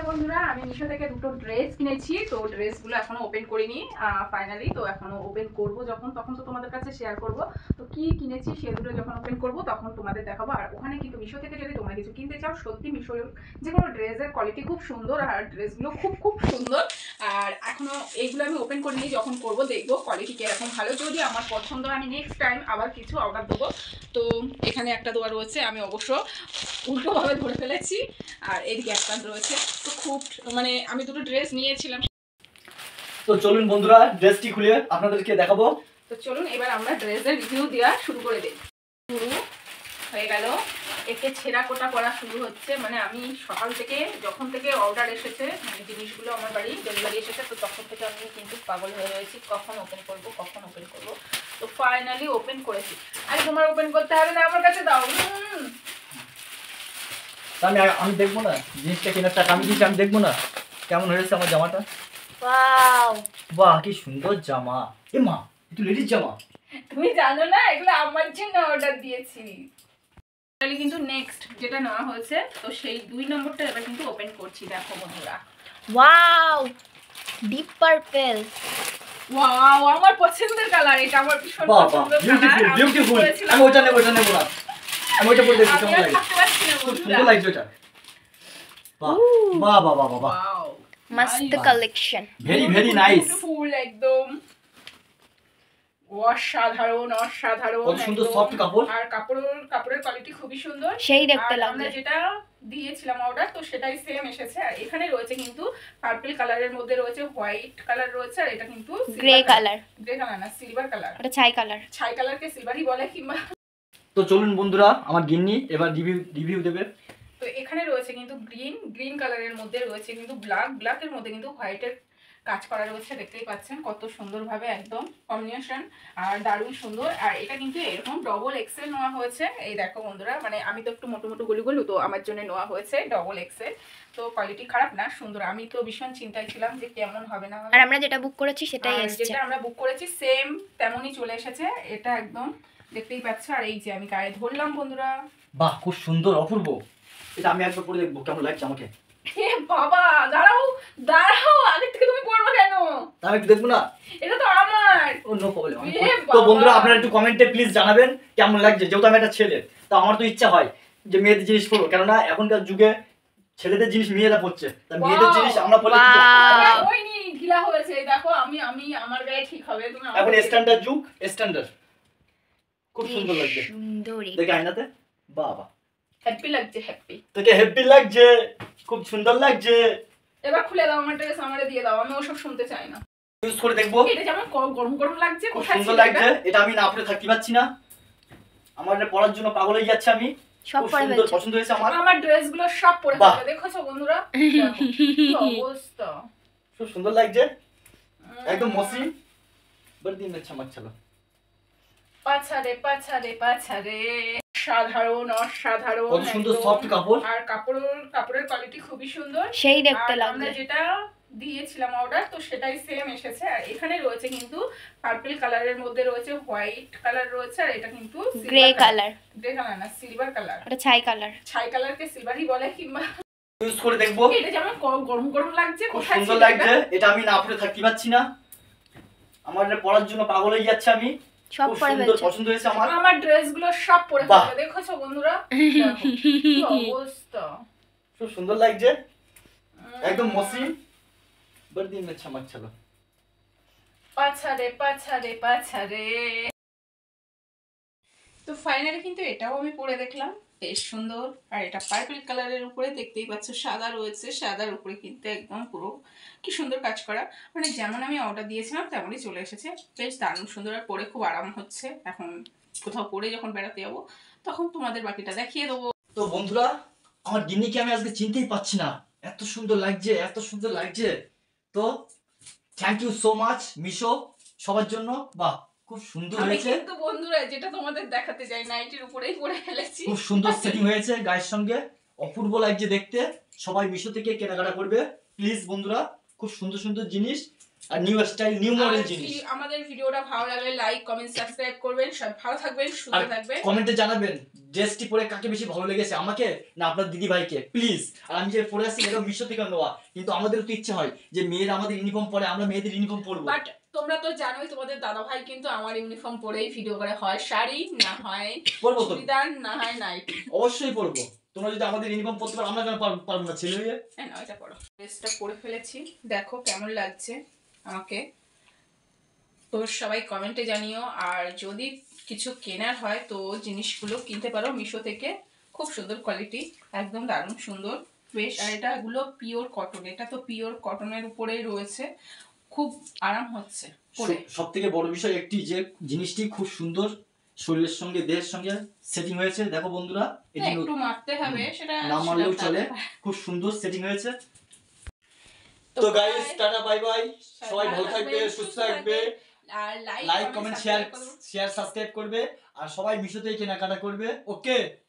বন্ধুরা, আমি মিশো থেকে দুটো ড্রেস কিনেছি। তো ড্রেসগুলো এখনো ওপেন করিনি ফাইনালি। তো এখনো ওপেন করব যখন, তখন তো তোমাদের কাছে শেয়ার করব। তো কি কিনেছি সেগুলো যখন ওপেন করব তখন তোমাদের দেখাবো। আর ওখানে কিন্তু মিশো থেকে যদি তোমরা কিছু কিনতে চাও, সত্যি মিশোর যে কোনো ড্রেসের কোয়ালিটি খুব সুন্দর আর ড্রেসগুলো খুব খুব সুন্দর। আর এখনো এইগুলো আমি ওপেন করিনি, যখন করব দেখবো কোয়ালিটি কিরকম। ভালো যদি আমার পছন্দ আমি নেক্সট টাইম আবার কিছু অর্ডার দেবো। তো এখানে একটা দেওয়া রয়েছে, আমি অবশ্য উল্টোভাবে ধরে ফেলেছি, আর এদিকে একটা রয়েছে। তো খুব মানে আমি দুটো ড্রেস নিয়েছিলাম। তো চলুন বন্ধুরা, ড্রেসটি খুলে আপনাদেরকে দেখাবো। তো চলুন এবার আমরা ড্রেসের রিভিউ দেওয়া শুরু করে দিই। শুরু হয়ে গেল, একে ছেঁড়া কোটা করা শুরু হচ্ছে। মানে আমি সকাল থেকে যখন থেকে অর্ডার এসেছে, মানে জিনিসগুলো আমার বাড়ি ডেলিভারি এসেছে, তো তখন থেকে আমি কিন্তু পাগল হয়ে রয়েছি কখন ওপেন করব কখন ওপেন করব। তো ফাইনালি ওপেন করেছি। আর তোমার ওপেন করতে হবে না, আমার কাছে দাও। আমি দেখবো না জিনিসটা কেনার টাকা আমি দিয়েছি, আমি দেখবো না কেমন হয়েছে আমার জামাটা। ওয়াও, বাহ কি সুন্দর জামা। এ মা, এটা লেডিস জামা। তুমি জানো না এগুলো আমার জন্য অর্ডার দিয়েছি। কিন্তু নেক্সট যেটা নেওয়া হয়েছে, তো সেই 2 নম্বরটা এবার কিন্তু ওপেন করছি। দেখো বন্ধুরা, ওয়াও, ডিপ পার্পল। ওয়াও, আমার পছন্দের কালার এটা, আমার ভীষণ পছন্দের কালার। বিউটিফুল। আমি ওটা নেব না, আমি ওটা পরে দেখব কেমন লাগে। খুব সুন্দর লাগছে ওটা। বাহ বাহ বাহ বাহ বাহ, ওয়াও, মস্ত কালেকশন, ভেরি নাইস। বিউটিফুল একদম অসাধারণ অসাধারণ। কত সুন্দর সফট কাপড়, আর কাপড়ের কোয়ালিটি খুবই সুন্দর, সেই দেখতে আর লাগছে। আমরা যেটা দিয়েছিলাম অর্ডার, তো সেটাই সেম এসেছে। আর এখানে রয়েছে কিন্তু পার্পল কালারের মধ্যে রয়েছে হোয়াইট কালার রয়েছে, আর এটা কিন্তু গ্রে কালার না, সিলভার কালার। এটা ছাই কালার। ছাই কালারকে সিলভারই বলে কিংবা। তো চলুন বন্ধুরা, আমার গিন্নি এবার রিভিউ দেবে। তো এখানে রয়েছে কিন্তু গ্রিন কালারের মধ্যে রয়েছে কিন্তু ব্ল্যাকের মধ্যে কিন্তু হোয়াইটের কাজ করা রয়েছে। দেখতেই পাচ্ছেন কত সুন্দরভাবে একদম কম্বিনেশন, আর দারুণ সুন্দর। আর এটা কিন্তু এরকম ডবল এক্সেল নেওয়া হয়েছে। এই দেখো বন্ধুরা, মানে আমি তো একটু মোটো গলু, তো আমার জন্য নেওয়া হয়েছে ডবল এক্সেল। তো কোয়ালিটি খারাপ না, সুন্দর। আমি তো ভীষণ চিন্তায় ছিলাম যে কেমন হবে না হবে। আর আমরা যেটা বুক করেছি সেটাই এসেছে, যেটা আমরা বুক করেছি সেম তেমনই চলে এসেছে। এটা একদম দেখতেই পাচ্ছ। আর এই যে আমি গায়ে ধরলাম বন্ধুরা, বাহ খুব সুন্দর, অপূর্ব। এটা আমি একবার পরে দেখবো কেমন লাগছে আমাকে। এ বাবা, দাঁড়াও আগে থেকে তুমি পড়বে কেন? আমি একটু দেখবো না, এটা তো আমার। ও নো প্রবলেম। তো বন্ধুরা আপনারা একটু কমেন্টে প্লিজ জানাবেন কেমন লাগছে। যেহেতু আমি একটা ছেলে, তো আমার তো ইচ্ছা হয় যে মেয়েদের জিনিস পরবো, কেননা এখনকার যুগে ছেলেদের জিনিস মেয়েরা পড়ছে, তা মেয়েদের জিনিস আমরা পরলে ওইনি ঢিলা হয়েছে। দেখো আমি আমার গায়ে ঠিক হবে। তুমি এখন স্ট্যান্ডার্ড যুগ, স্ট্যান্ডার্ড খুব সুন্দর লাগছে। সুন্দরী দেখে আয়নাতে, বাবা হ্যাপি লাগছে, হ্যাপি। তোকে হ্যাপি লাগছে, খুব সুন্দর লাগছে। এবার খুলে দাও আমার ড্রেস, আমারে দিয়ে দাও, আমি ওসব শুনতে চাই না। ইউজ করে দেখবো। এটা যেমন গরম লাগছে, খুব কোথায় সুন্দর ছিল লাগছে। এটা আমি না পরে থাকতে পারছি না, আমার এটা পরার জন্য পাগল হয়ে যাচ্ছে আমি। সব খুব পরে সুন্দর ফেলছে। পছন্দ হয়েছে আমার। আমার ড্রেসগুলো সব পরে ফেলবে, দেখেছো বন্ধুরা? দেখো কি অবস্থা, খুব সুন্দর লাগছে, একদম মসৃণ। বড় দিন अच्छा मत चलो। পাছারে অসাধারণ কত সুন্দর সফট কাপড়, আর কাপড়ের কোয়ালিটি খুবই সুন্দর, সেই দেখতে আর লাগছে। আমরা যেটা দিয়েছিলাম অর্ডার, তো সেটাই সেম এসেছে। আর এখানে রয়েছে কিন্তু পার্পল কালারের মধ্যে রয়েছে হোয়াইট কালার রয়েছে, আর এটা কিন্তু গ্রে কালার না, সিলভার কালার। এটা ছাই কালার। ছাই কালারকে সিলভারই বলে কিংবা। ইউজ করে দেখবো। এটা যেমন গরম লাগছে, খুব কোথায় সুন্দর ছিল লাগছে। এটা আমি না পরে থাকতে পারছি না, আমার এটা পরার জন্য পাগল হয়ে যাচ্ছে আমি। সব খুব পরে সুন্দর ফেলছে। পছন্দ হয়েছে আমার। আমার ড্রেসগুলো সব পরে ফেলবে, দেখেছো বন্ধুরা? দেখো কি অবস্থা, খুব সুন্দর লাগছে, একদম মসৃণ। বড় দিন अच्छा मत चलो। পাছারে। তো ফাইনালি কিন্তু এটাও আমি পরে দেখলাম, বেশ সুন্দর। আর এটা পার্পল কালারের উপরে, দেখতেই পাচ্ছ সাদা রয়েছে, সাদার উপরে কিন্তু একদম পুরো কি সুন্দর কাজ করা। মানে যেমন আমি অর্ডার দিয়েছিলাম তেমনই চলে এসেছে, বেশ দারুণ সুন্দর। আর পরে খুব আরাম হচ্ছে। এখন কোথাও পরে যখন বেড়াতে যাবো তখন তোমাদের বাকিটা দেখিয়ে দেবো। তো বন্ধুরা, আমার গিন্নিকে আমি আজকে চিনতেই পাচ্ছি না, এত সুন্দর লাগছে, এত সুন্দর লাগছে। তো থ্যাংক ইউ সো মাচ মিশো সবার জন্য। বাহ খুব সুন্দর আমি হয়েছে। কিন্তু বন্ধুরা যেটা তোমাদের দেখাতে চাই, নাইটির উপরেই পরে ফেলেছি। খুব সুন্দর সেটিং হয়েছে গায়ের সঙ্গে, অপূর্ব লাগছে দেখতে। সবাই মিশো থেকে কেনাকাটা করবে প্লিজ বন্ধুরা, খুব সুন্দর সুন্দর জিনিস আর নিউ স্টাইল নিউ মডেল আর জিনিস। আমাদের ভিডিওটা ভালো লাগলে লাইক কমেন্ট সাবস্ক্রাইব করবেন, সব ভালো থাকবেন, সুস্থ আর থাকবেন। কমেন্টে জানাবেন ড্রেসটি পরে কাকে বেশি ভালো লেগেছে, আমাকে না আপনার দিদি ভাইকে, প্লিজ। আর আমি যে পরে আসছি এটা মিশো থেকে নেওয়া, কিন্তু আমাদেরও তো ইচ্ছে হয় যে মেয়েরা আমাদের ইউনিফর্ম পরে, আমরা মেয়েদের ইউনিফর্ম পরবো। বাট তোমরা তো জানোই তোমাদের দাদা ভাই কিন্তু আমার ইউনিফর্ম পরেই ভিডিও করে, হয় শাড়ি না হয় পরবো তো, চুড়িদার না হয় নাইটি। অবশ্যই পরবো। তোমরা যদি আমাদের ইউনিফর্ম পরতে পারো, আমরা কেন পারবো না ছেলে হয়ে? হ্যাঁ না, এটা পরো। ড্রেসটা পরে ফেলেছি, দেখো কেমন লাগছে আমাকে, তো সবাই কমেন্টে জানিও। আর যদি কিছু কেনার হয় তো জিনিসগুলো কিনতে পারো মিশো থেকে, খুব সুন্দর কোয়ালিটি, একদম দারুণ সুন্দর বেশ। আর এটা এগুলো পিওর কটন, এটা তো পিওর কটনের উপরেই রয়েছে, খুব আরাম হচ্ছে পরে। সব থেকে বড় বিষয় একটি যে জিনিসটি খুব সুন্দর শরীরের সঙ্গে দেহের সঙ্গে সেটিং হয়েছে, দেখো বন্ধুরা। এটি একটু মারতে হবে, সেটা না মারলেও সেটা চলে, তার- খুব সুন্দর সেটিং হয়েছে। তো তো গাইস টাটা বাই বাই, সবাই ভালো থাকবে, থাকবেন, সুস্থ থাকবে। আর লাইক কমেন্ট শেয়ার সাবস্ক্রাইব করবে, আর সবাই মিশোতেই কেনাকাটা করবে। ওকে।